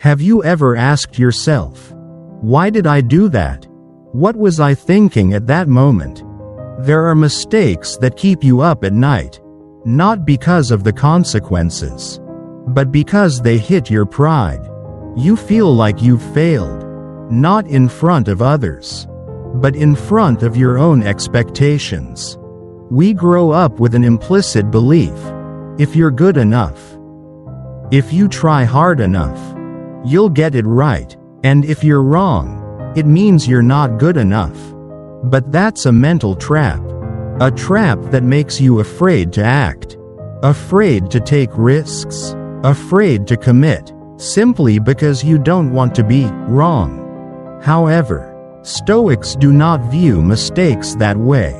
Have you ever asked yourself, why did I do that? What was I thinking at that moment? There are mistakes that keep you up at night, not because of the consequences, but because they hit your pride. You feel like you've failed, not in front of others, but in front of your own expectations. We grow up with an implicit belief: if you're good enough, if you try hard enough, you'll get it right, and if you're wrong, it means you're not good enough. But that's a mental trap. A trap that makes you afraid to act, afraid to take risks, afraid to commit, simply because you don't want to be wrong. However, Stoics do not view mistakes that way.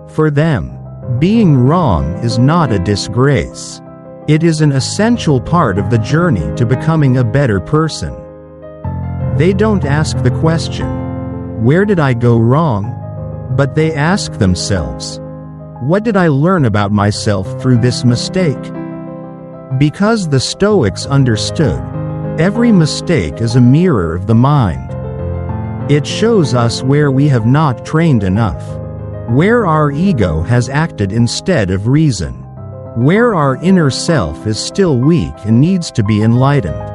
For them, being wrong is not a disgrace. It is an essential part of the journey to becoming a better person. They don't ask the question, where did I go wrong? But they ask themselves, what did I learn about myself through this mistake? Because the Stoics understood, every mistake is a mirror of the mind. It shows us where we have not trained enough, where our ego has acted instead of reason, where our inner self is still weak and needs to be enlightened.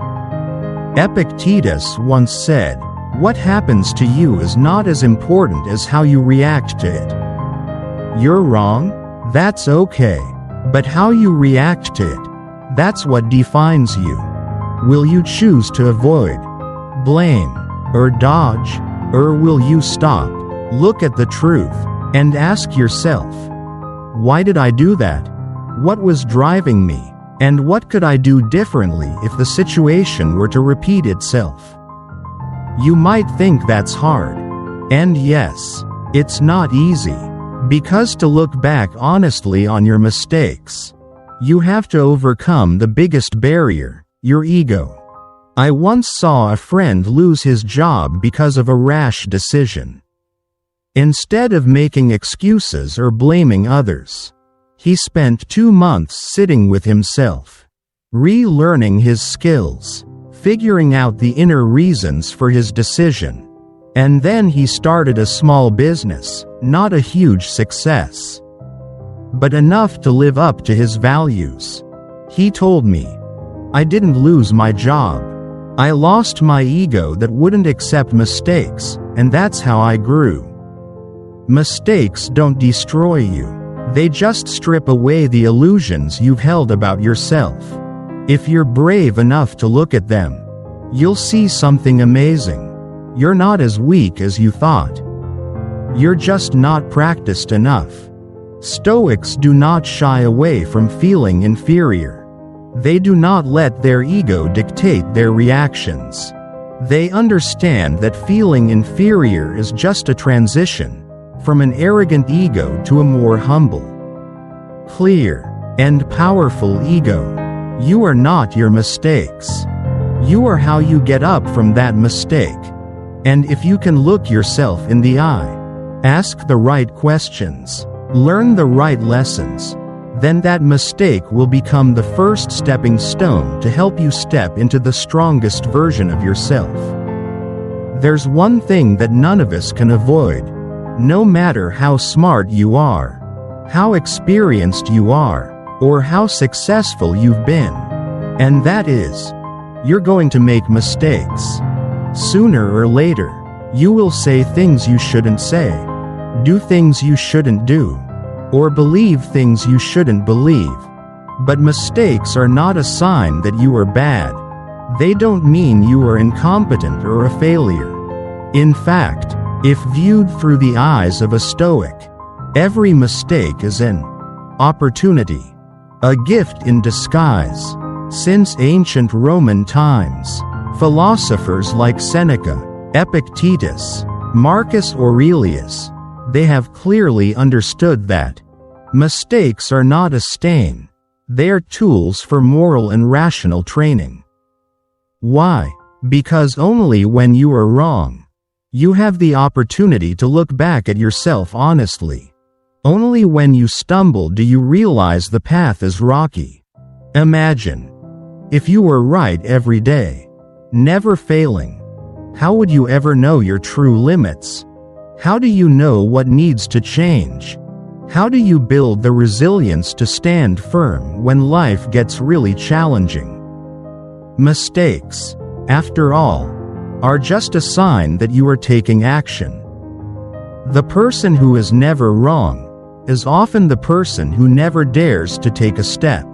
Epictetus once said, what happens to you is not as important as how you react to it. You're wrong? That's okay. But how you react to it, that's what defines you. Will you choose to avoid, blame, or dodge? Or will you stop, look at the truth, and ask yourself, why did I do that? What was driving me? And what could I do differently if the situation were to repeat itself? You might think that's hard. And yes, it's not easy. Because to look back honestly on your mistakes, you have to overcome the biggest barrier, your ego. I once saw a friend lose his job because of a rash decision. Instead of making excuses or blaming others, he spent 2 months sitting with himself, relearning his skills, figuring out the inner reasons for his decision. And then he started a small business, not a huge success, but enough to live up to his values. He told me, I didn't lose my job. I lost my ego that wouldn't accept mistakes, and that's how I grew. Mistakes don't destroy you. They just strip away the illusions you've held about yourself. If you're brave enough to look at them, you'll see something amazing. You're not as weak as you thought. You're just not practiced enough. Stoics do not shy away from feeling inferior. They do not let their ego dictate their reactions. They understand that feeling inferior is just a transition from an arrogant ego to a more humble, clear, and powerful ego. You are not your mistakes. You are how you get up from that mistake. And if you can look yourself in the eye, ask the right questions, learn the right lessons, then that mistake will become the first stepping stone to help you step into the strongest version of yourself. There's one thing that none of us can avoid, no matter how smart you are, how experienced you are, or how successful you've been. And that is, you're going to make mistakes. Sooner or later, you will say things you shouldn't say, do things you shouldn't do, or believe things you shouldn't believe. But mistakes are not a sign that you are bad. They don't mean you are incompetent or a failure. In fact, if viewed through the eyes of a Stoic, every mistake is an opportunity, a gift in disguise. Since ancient Roman times, philosophers like Seneca, Epictetus, Marcus Aurelius, they have clearly understood that mistakes are not a stain. They are tools for moral and rational training. Why? Because only when you are wrong, you have the opportunity to look back at yourself honestly. Only when you stumble do you realize the path is rocky. Imagine, if you were right every day, never failing. How would you ever know your true limits? How do you know what needs to change? How do you build the resilience to stand firm when life gets really challenging? Mistakes, after all, are just a sign that you are taking action. The person who is never wrong is often the person who never dares to take a step.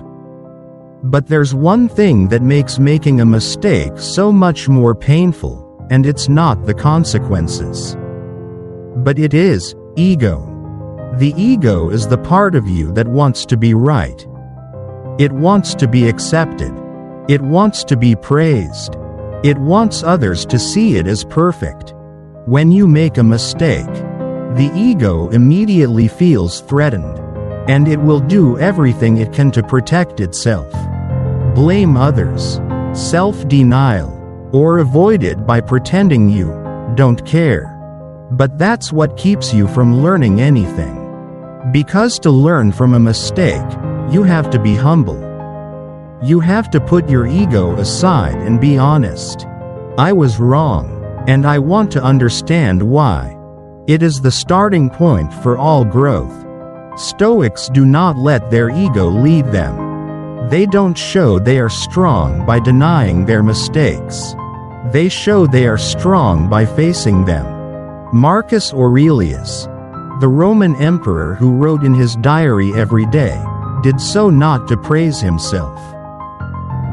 But there's one thing that makes making a mistake so much more painful, and it's not the consequences. But it is ego. The ego is the part of you that wants to be right. It wants to be accepted. It wants to be praised. It wants others to see it as perfect. When you make a mistake, the ego immediately feels threatened, and it will do everything it can to protect itself. Blame others, self-denial, or avoid it by pretending you don't care. But that's what keeps you from learning anything. Because to learn from a mistake, you have to be humble. You have to put your ego aside and be honest. I was wrong, and I want to understand why. It is the starting point for all growth. Stoics do not let their ego lead them. They don't show they are strong by denying their mistakes. They show they are strong by facing them. Marcus Aurelius, the Roman emperor who wrote in his diary every day, did so not to praise himself,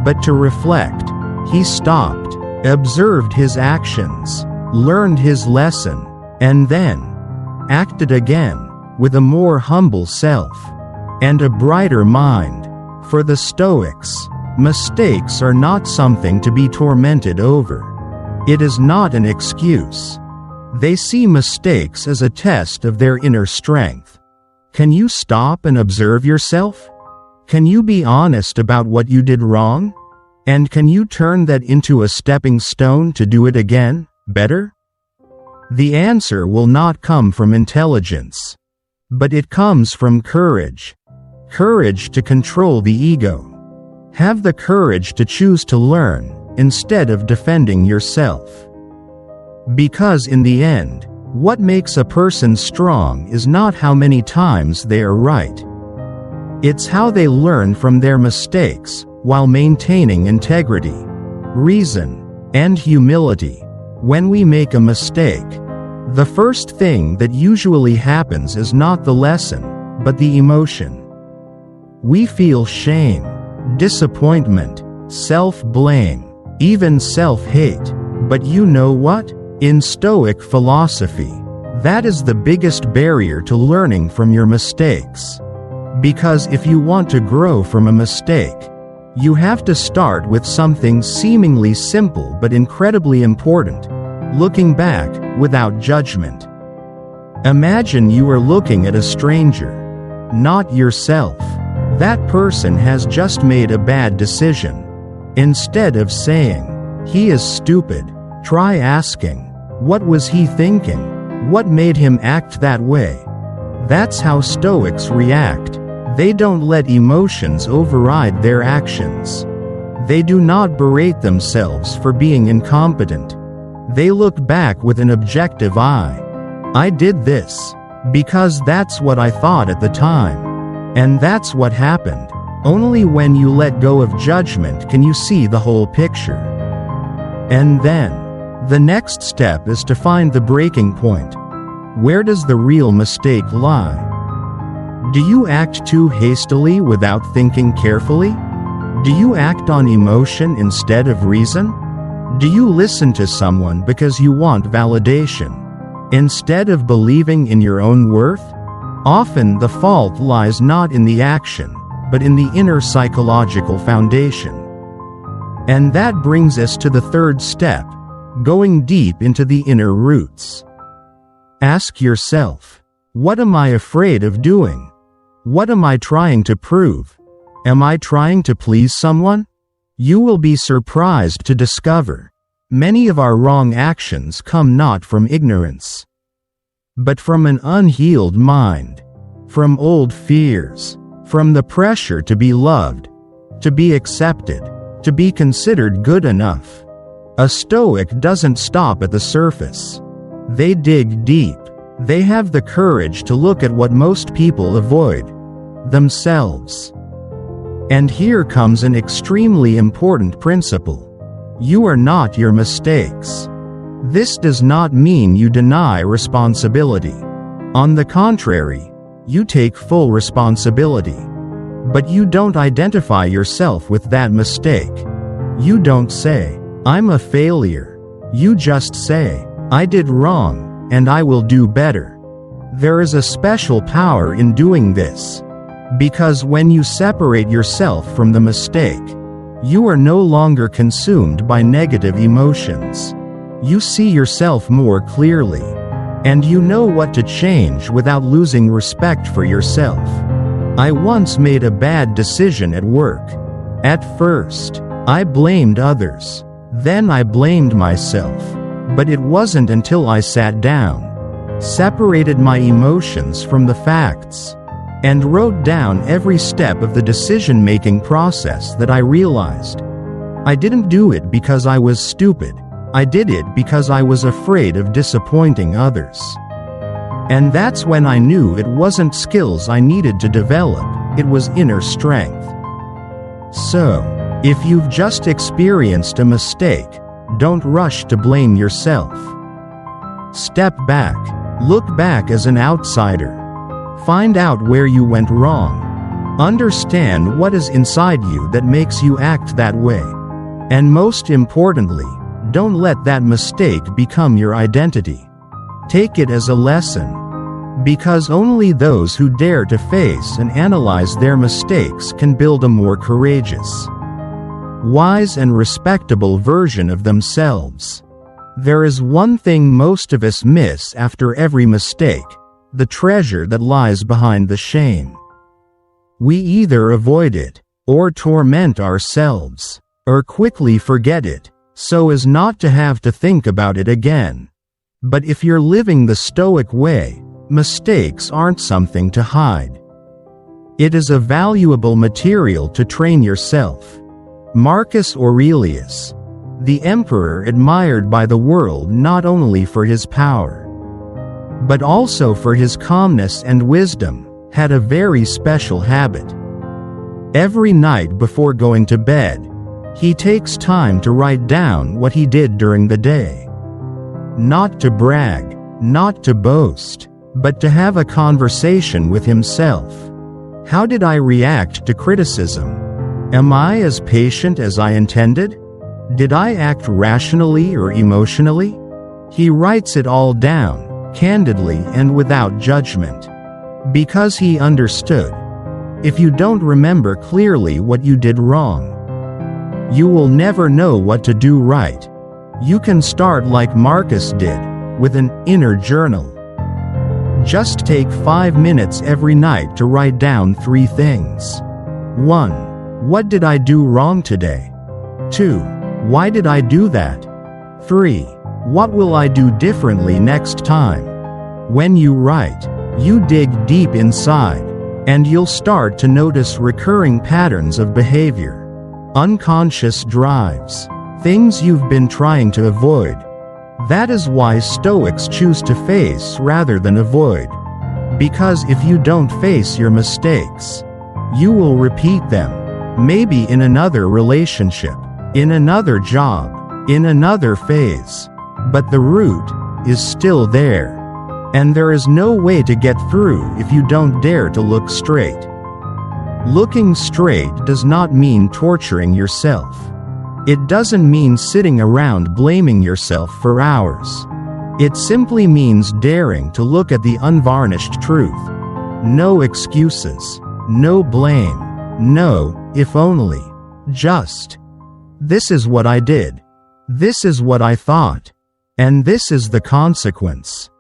but to reflect. He stopped, observed his actions, learned his lesson, and then acted again, with a more humble self and a brighter mind. For the Stoics, mistakes are not something to be tormented over. It is not an excuse. They see mistakes as a test of their inner strength. Can you stop and observe yourself? Can you be honest about what you did wrong? And can you turn that into a stepping stone to do it again, better? The answer will not come from intelligence, but it comes from courage. Courage to control the ego. Have the courage to choose to learn, instead of defending yourself. Because in the end, what makes a person strong is not how many times they are right. It's how they learn from their mistakes, while maintaining integrity, reason, and humility. When we make a mistake, the first thing that usually happens is not the lesson, but the emotion. We feel shame, disappointment, self-blame, even self-hate. But you know what? In Stoic philosophy, that is the biggest barrier to learning from your mistakes. Because if you want to grow from a mistake, you have to start with something seemingly simple but incredibly important: looking back, without judgment. Imagine you are looking at a stranger, not yourself. That person has just made a bad decision. Instead of saying, "He is stupid," try asking, "What was he thinking? What made him act that way?" That's how Stoics react. They don't let emotions override their actions. They do not berate themselves for being incompetent. They look back with an objective eye. I did this because that's what I thought at the time. And that's what happened. Only when you let go of judgment can you see the whole picture. And then, the next step is to find the breaking point. Where does the real mistake lie? Do you act too hastily without thinking carefully? Do you act on emotion instead of reason? Do you listen to someone because you want validation, instead of believing in your own worth? Often the fault lies not in the action, but in the inner psychological foundation. And that brings us to the third step, going deep into the inner roots. Ask yourself, what am I afraid of doing? What am I trying to prove? Am I trying to please someone? You will be surprised to discover many of our wrong actions come not from ignorance, but from an unhealed mind, from old fears, from the pressure to be loved, to be accepted, to be considered good enough. A Stoic doesn't stop at the surface. They dig deep. They have the courage to look at what most people avoid: themselves. And here comes an extremely important principle. You are not your mistakes. This does not mean you deny responsibility. On the contrary, you take full responsibility. But you don't identify yourself with that mistake. You don't say, "I'm a failure." You just say, "I did wrong, and I will do better." There is a special power in doing this. Because when you separate yourself from the mistake, you are no longer consumed by negative emotions. You see yourself more clearly. And you know what to change without losing respect for yourself. I once made a bad decision at work. At first, I blamed others. Then I blamed myself. But it wasn't until I sat down, separated my emotions from the facts, and wrote down every step of the decision-making process that I realized I didn't do it because I was stupid. I did it because I was afraid of disappointing others. And that's when I knew it wasn't skills I needed to develop, it was inner strength. So, if you've just experienced a mistake, don't rush to blame yourself. Step back. Look back as an outsider. Find out where you went wrong. Understand what is inside you that makes you act that way. And most importantly, don't let that mistake become your identity. Take it as a lesson. Because only those who dare to face and analyze their mistakes can build a more courageous, wise and respectable version of themselves. There is one thing most of us miss after every mistake: the treasure that lies behind the shame. We either avoid it, or torment ourselves, or quickly forget it, so as not to have to think about it again. But if you're living the Stoic way, mistakes aren't something to hide. It is a valuable material to train yourself. Marcus Aurelius, the emperor admired by the world not only for his power, but also for his calmness and wisdom, had a very special habit. Every night before going to bed, he takes time to write down what he did during the day. Not to brag, not to boast, but to have a conversation with himself. How did I react to criticism? Am I as patient as I intended? Did I act rationally or emotionally? He writes it all down, candidly and without judgment. Because he understood. If you don't remember clearly what you did wrong, you will never know what to do right. You can start like Marcus did, with an inner journal. Just take 5 minutes every night to write down 3 things. 1. What did I do wrong today? 2. Why did I do that? 3. What will I do differently next time? When you write, you dig deep inside, and you'll start to notice recurring patterns of behavior. Unconscious drives, things you've been trying to avoid. That is why Stoics choose to face rather than avoid. Because if you don't face your mistakes, you will repeat them, maybe in another relationship, in another job, in another phase. But the root is still there. And there is no way to get through if you don't dare to look straight. Looking straight does not mean torturing yourself. It doesn't mean sitting around blaming yourself for hours. It simply means daring to look at the unvarnished truth. No excuses. No blame. No, if only. Just. This is what I did. This is what I thought. And this is the consequence.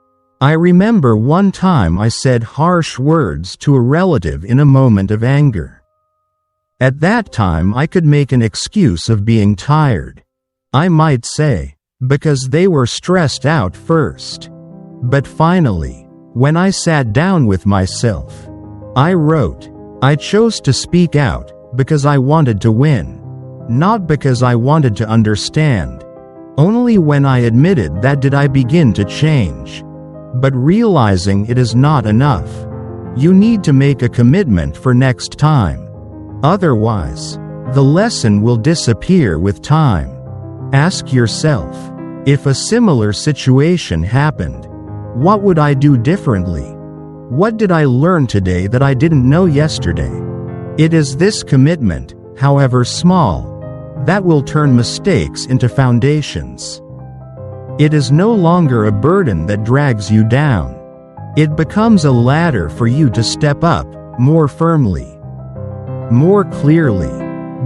I remember one time I said harsh words to a relative in a moment of anger. At that time I could make an excuse of being tired. I might say, because they were stressed out first. But finally, when I sat down with myself, I wrote, I chose to speak out because I wanted to win, not because I wanted to understand. Only when I admitted that did I begin to change. But realizing it is not enough. You need to make a commitment for next time. Otherwise, the lesson will disappear with time. Ask yourself, if a similar situation happened, what would I do differently? What did I learn today that I didn't know yesterday? It is this commitment, however small, that will turn mistakes into foundations. It is no longer a burden that drags you down. It becomes a ladder for you to step up more firmly, more clearly,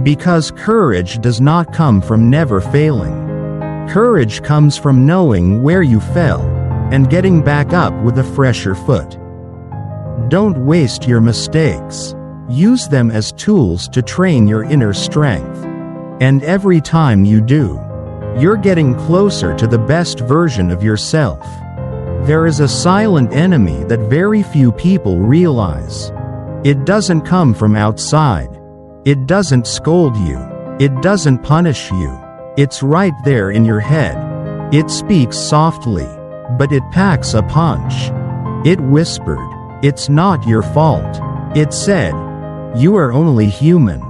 because courage does not come from never failing. Courage comes from knowing where you fell and getting back up with a fresher foot. Don't waste your mistakes. Use them as tools to train your inner strength. And every time you do, you're getting closer to the best version of yourself. There is a silent enemy that very few people realize. It doesn't come from outside. It doesn't scold you. It doesn't punish you. It's right there in your head. It speaks softly, but it packs a punch. It whispered, "It's not your fault." It said, "You are only human."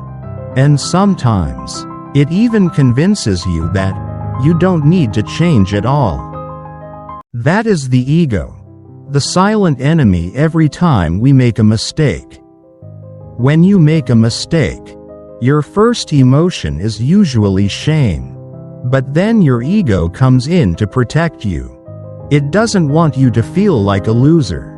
And sometimes, it even convinces you that you don't need to change at all. That is the ego, the silent enemy every time we make a mistake. When you make a mistake, your first emotion is usually shame. But then your ego comes in to protect you. It doesn't want you to feel like a loser.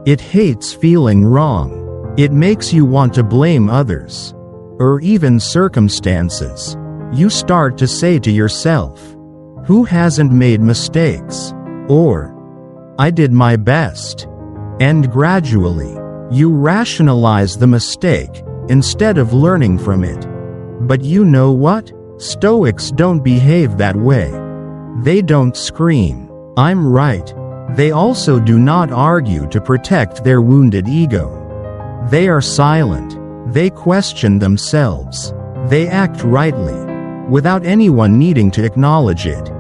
It hates feeling wrong. It makes you want to blame others, or even circumstances. You start to say to yourself, "Who hasn't made mistakes?" Or, "I did my best." And gradually, you rationalize the mistake instead of learning from it. But you know what? Stoics don't behave that way. They don't scream, "I'm right." They also do not argue to protect their wounded ego. They are silent. They question themselves. They act rightly, without anyone needing to acknowledge it.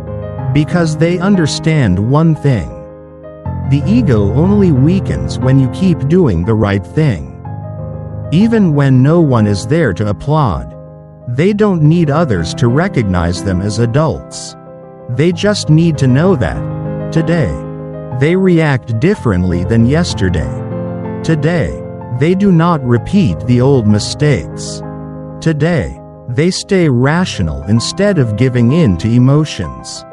Because they understand one thing. The ego only weakens when you keep doing the right thing. Even when no one is there to applaud. They don't need others to recognize them as adults. They just need to know that, today, they react differently than yesterday. Today, they do not repeat the old mistakes. Today, they stay rational instead of giving in to emotions.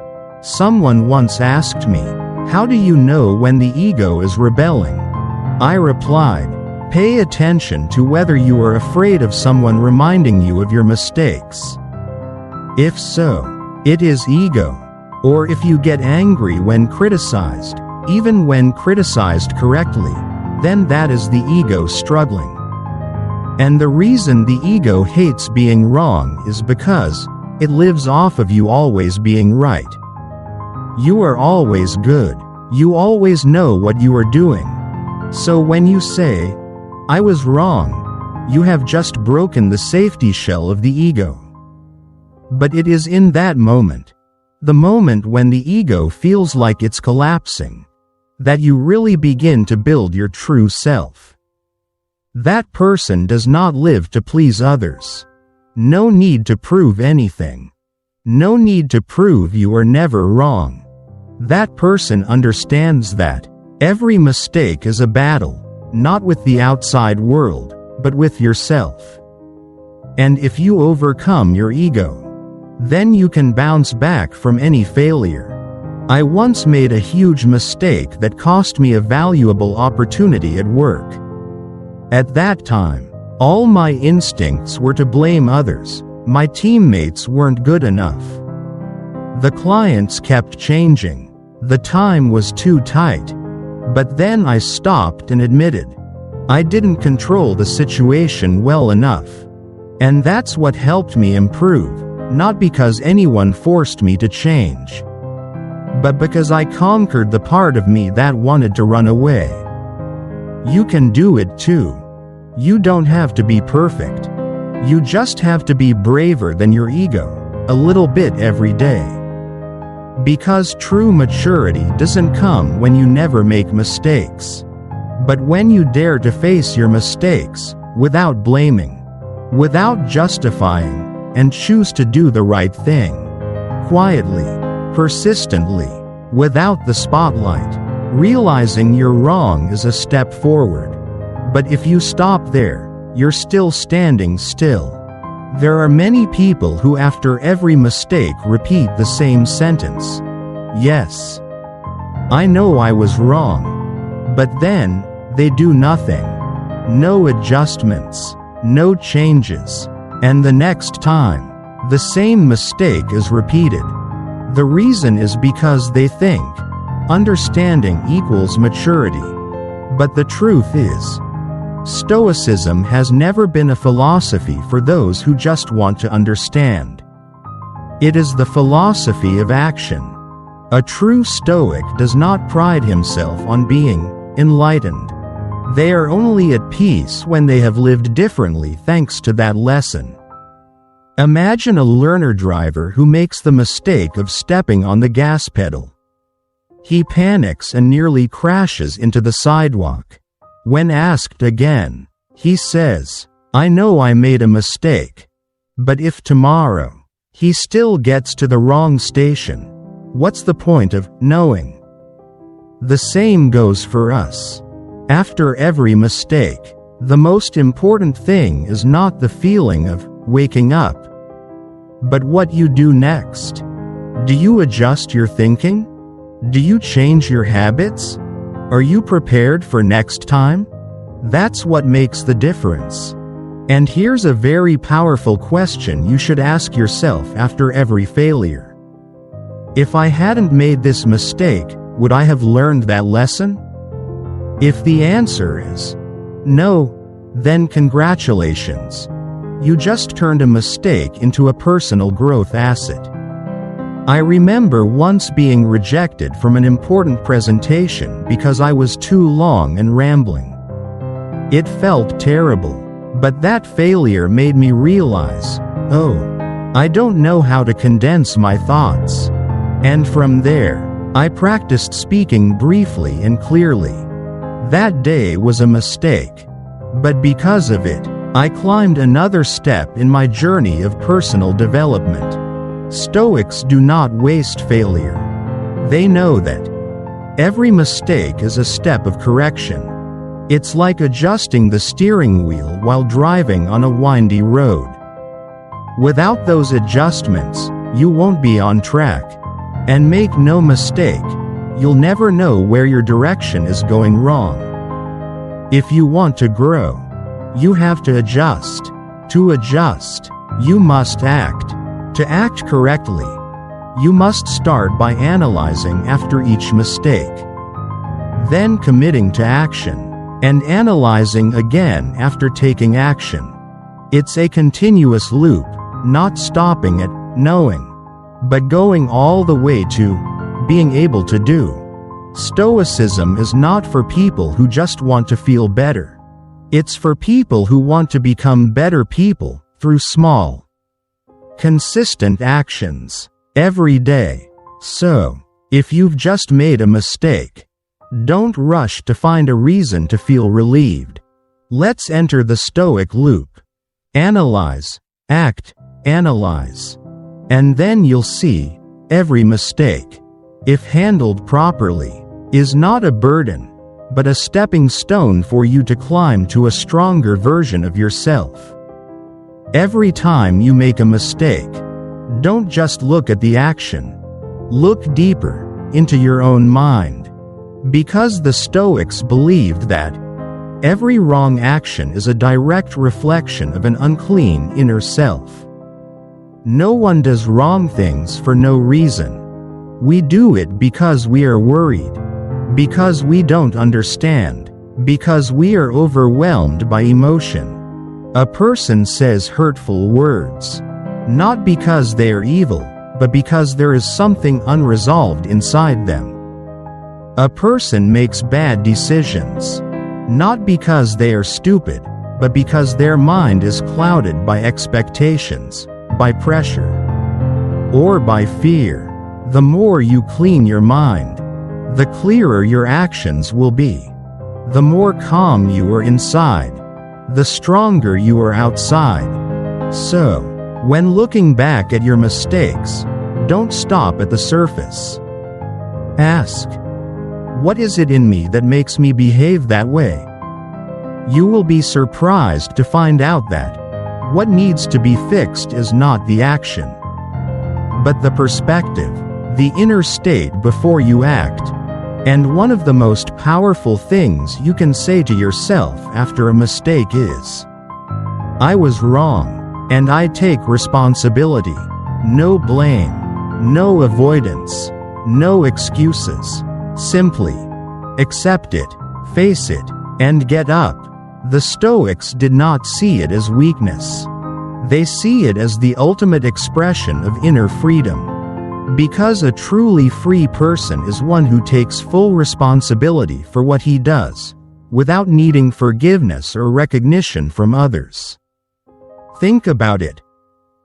Someone once asked me, "How do you know when the ego is rebelling?" I replied, "Pay attention to whether you are afraid of someone reminding you of your mistakes. If so, it is ego. Or if you get angry when criticized, even when criticized correctly, then that is the ego struggling." And the reason the ego hates being wrong is because it lives off of you always being right. You are always good. You always know what you are doing. So when you say, "I was wrong," you have just broken the safety shell of the ego. But it is in that moment, the moment when the ego feels like it's collapsing, that you really begin to build your true self. That person does not live to please others. No need to prove anything. No need to prove you are never wrong. That person understands that every mistake is a battle, not with the outside world, but with yourself. And if you overcome your ego, then you can bounce back from any failure. I once made a huge mistake that cost me a valuable opportunity at work. At that time, all my instincts were to blame others. My teammates weren't good enough. The clients kept changing. The time was too tight. But then I stopped and admitted, I didn't control the situation well enough. And that's what helped me improve, not because anyone forced me to change, but because I conquered the part of me that wanted to run away. You can do it too. You don't have to be perfect. You just have to be braver than your ego, a little bit every day. Because true maturity doesn't come when you never make mistakes, but when you dare to face your mistakes, without blaming, without justifying, and choose to do the right thing. Quietly, persistently, without the spotlight. Realizing you're wrong is a step forward. But if you stop there, you're still standing still. There are many people who after every mistake repeat the same sentence. Yes, I know I was wrong. But then, they do nothing. No adjustments, no changes. And the next time, the same mistake is repeated. The reason is because they think understanding equals maturity. But the truth is, Stoicism has never been a philosophy for those who just want to understand. It is the philosophy of action. A true Stoic does not pride himself on being enlightened. They are only at peace when they have lived differently thanks to that lesson. Imagine a learner driver who makes the mistake of stepping on the gas pedal. He panics and nearly crashes into the sidewalk. When asked again, he says, "I know I made a mistake. But if tomorrow, he still gets to the wrong station, what's the point of knowing?" The same goes for us. After every mistake, the most important thing is not the feeling of waking up, but what you do next. Do you adjust your thinking? Do you change your habits? Are you prepared for next time? That's what makes the difference. And here's a very powerful question you should ask yourself after every failure. If I hadn't made this mistake, would I have learned that lesson? If the answer is no, then congratulations. You just turned a mistake into a personal growth asset. I remember once being rejected from an important presentation because I was too long and rambling. It felt terrible, but that failure made me realize, oh, I don't know how to condense my thoughts. And from there, I practiced speaking briefly and clearly. That day was a mistake, but because of it, I climbed another step in my journey of personal development. Stoics do not waste failure. They know that every mistake is a step of correction. It's like adjusting the steering wheel while driving on a windy road. Without those adjustments, you won't be on track. And make no mistake, you'll never know where your direction is going wrong. If you want to grow, you have to adjust. To adjust, you must act. To act correctly, you must start by analyzing after each mistake, then committing to action, and analyzing again after taking action. It's a continuous loop, not stopping at knowing, but going all the way to being able to do. Stoicism is not for people who just want to feel better. It's for people who want to become better people through small, consistent actions, every day. So, if you've just made a mistake, don't rush to find a reason to feel relieved. Let's enter the Stoic loop. Analyze, act, analyze. And then you'll see, every mistake, if handled properly, is not a burden, but a stepping stone for you to climb to a stronger version of yourself. Every time you make a mistake, don't just look at the action. Look deeper, into your own mind. Because the Stoics believed that every wrong action is a direct reflection of an unclean inner self. No one does wrong things for no reason. We do it because we are worried, because we don't understand, because we are overwhelmed by emotion. A person says hurtful words, not because they are evil, but because there is something unresolved inside them. A person makes bad decisions, not because they are stupid, but because their mind is clouded by expectations, by pressure, or by fear. The more you clean your mind, the clearer your actions will be. The more calm you are inside, the stronger you are outside. So, when looking back at your mistakes, don't stop at the surface. Ask, what is it in me that makes me behave that way? You will be surprised to find out that what needs to be fixed is not the action, but the perspective, the inner state before you act. And one of the most powerful things you can say to yourself after a mistake is, I was wrong, and I take responsibility. No blame, no avoidance, no excuses. Simply accept it, face it, and get up. The Stoics did not see it as weakness. They see it as the ultimate expression of inner freedom. Because a truly free person is one who takes full responsibility for what he does, without needing forgiveness or recognition from others. Think about it.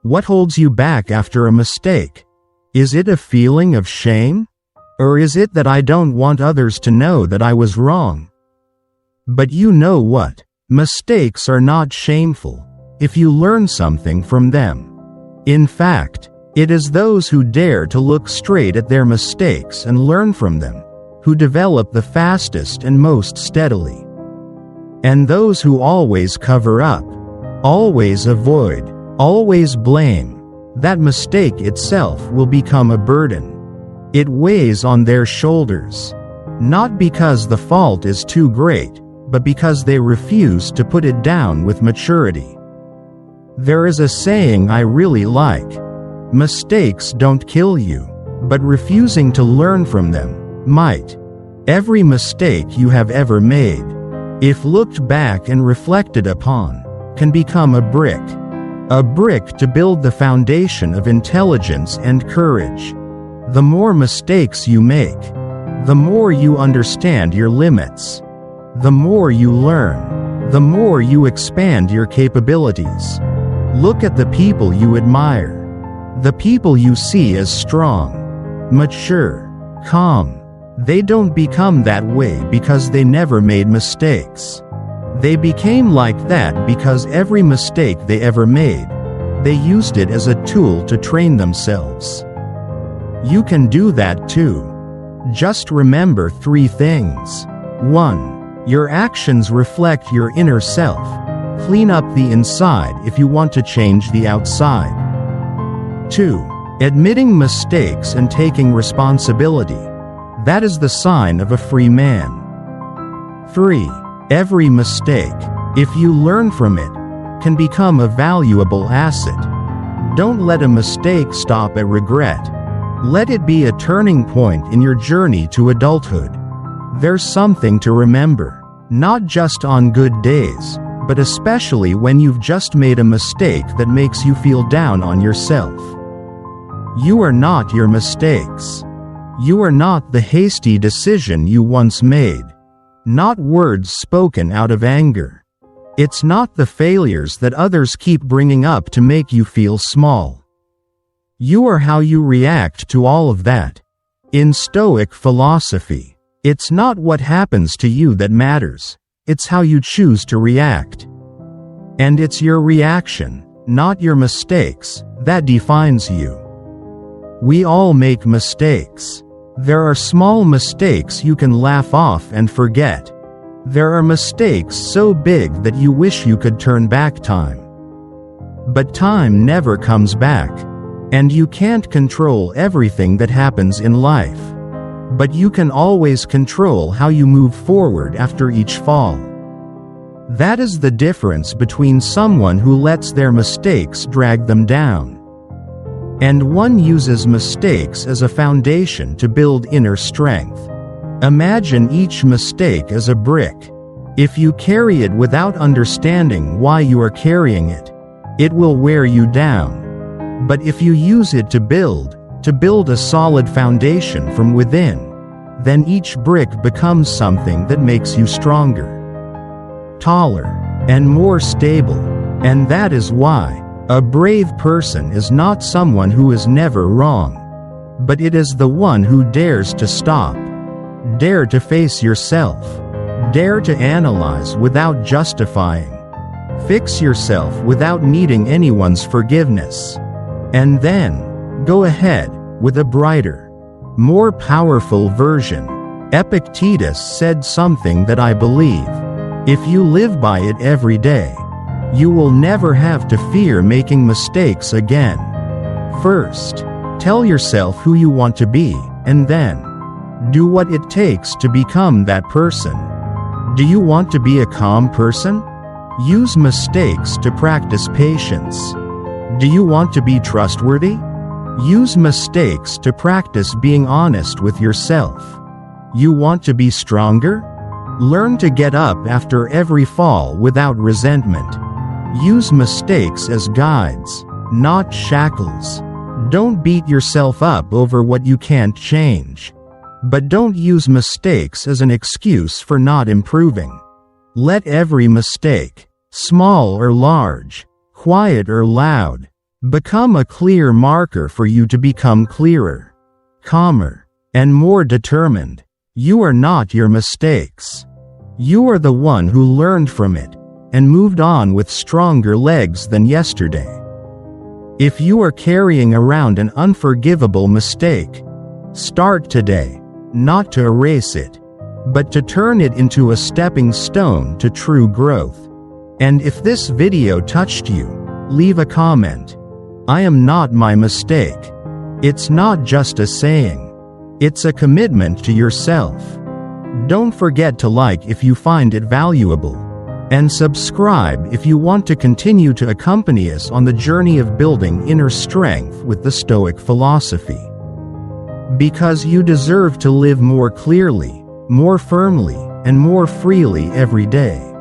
What holds you back after a mistake? Is it a feeling of shame? Or is it that I don't want others to know that I was wrong? But you know what? Mistakes are not shameful if you learn something from them. In fact, it is those who dare to look straight at their mistakes and learn from them who develop the fastest and most steadily. And those who always cover up, always avoid, always blame, that mistake itself will become a burden. It weighs on their shoulders, not because the fault is too great, but because they refuse to put it down with maturity. There is a saying I really like. Mistakes don't kill you, but refusing to learn from them might. Every mistake you have ever made, if looked back and reflected upon, can become a brick to build the foundation of intelligence and courage. The more mistakes you make, the more you understand your limits. The more you learn, the more you expand your capabilities. Look at the people you admire. The people you see as strong, mature, calm. They don't become that way because they never made mistakes. They became like that because every mistake they ever made, they used it as a tool to train themselves. You can do that too. Just remember 3 things. 1. Your actions reflect your inner self. Clean up the inside if you want to change the outside. 2. Admitting mistakes and taking responsibility. That is the sign of a free man. 3. Every mistake, if you learn from it, can become a valuable asset. Don't let a mistake stop at regret. Let it be a turning point in your journey to adulthood. There's something to remember, not just on good days, but especially when you've just made a mistake that makes you feel down on yourself. You are not your mistakes. You are not the hasty decision you once made. Not words spoken out of anger. It's not the failures that others keep bringing up to make you feel small. You are how you react to all of that. In Stoic philosophy, it's not what happens to you that matters, it's how you choose to react. And it's your reaction, not your mistakes, that defines you. We all make mistakes. There are small mistakes you can laugh off and forget. There are mistakes so big that you wish you could turn back time. But time never comes back. And you can't control everything that happens in life. But you can always control how you move forward after each fall. That is the difference between someone who lets their mistakes drag them down, and one uses mistakes as a foundation to build inner strength. Imagine each mistake as a brick. If you carry it without understanding why you are carrying it, it will wear you down. But if you use it to build a solid foundation from within, then each brick becomes something that makes you stronger, taller, and more stable. And that is why a brave person is not someone who is never wrong, but it is the one who dares to stop. Dare to face yourself. Dare to analyze without justifying. Fix yourself without needing anyone's forgiveness. And then, go ahead, with a brighter, more powerful version. Epictetus said something that I believe. If you live by it every day, you will never have to fear making mistakes again. First, tell yourself who you want to be, and then, do what it takes to become that person. Do you want to be a calm person? Use mistakes to practice patience. Do you want to be trustworthy? Use mistakes to practice being honest with yourself. You want to be stronger? Learn to get up after every fall without resentment. Use mistakes as guides, not shackles. Don't beat yourself up over what you can't change. But don't use mistakes as an excuse for not improving. Let every mistake, small or large, quiet or loud, become a clear marker for you to become clearer, calmer, and more determined. You are not your mistakes. You are the one who learned from it and moved on with stronger legs than yesterday. If you are carrying around an unforgivable mistake, start today, not to erase it, but to turn it into a stepping stone to true growth. And if this video touched you, leave a comment. I am not my mistake. It's not just a saying. It's a commitment to yourself. Don't forget to like if you find it valuable, and subscribe if you want to continue to accompany us on the journey of building inner strength with the Stoic philosophy. Because you deserve to live more clearly, more firmly, and more freely every day.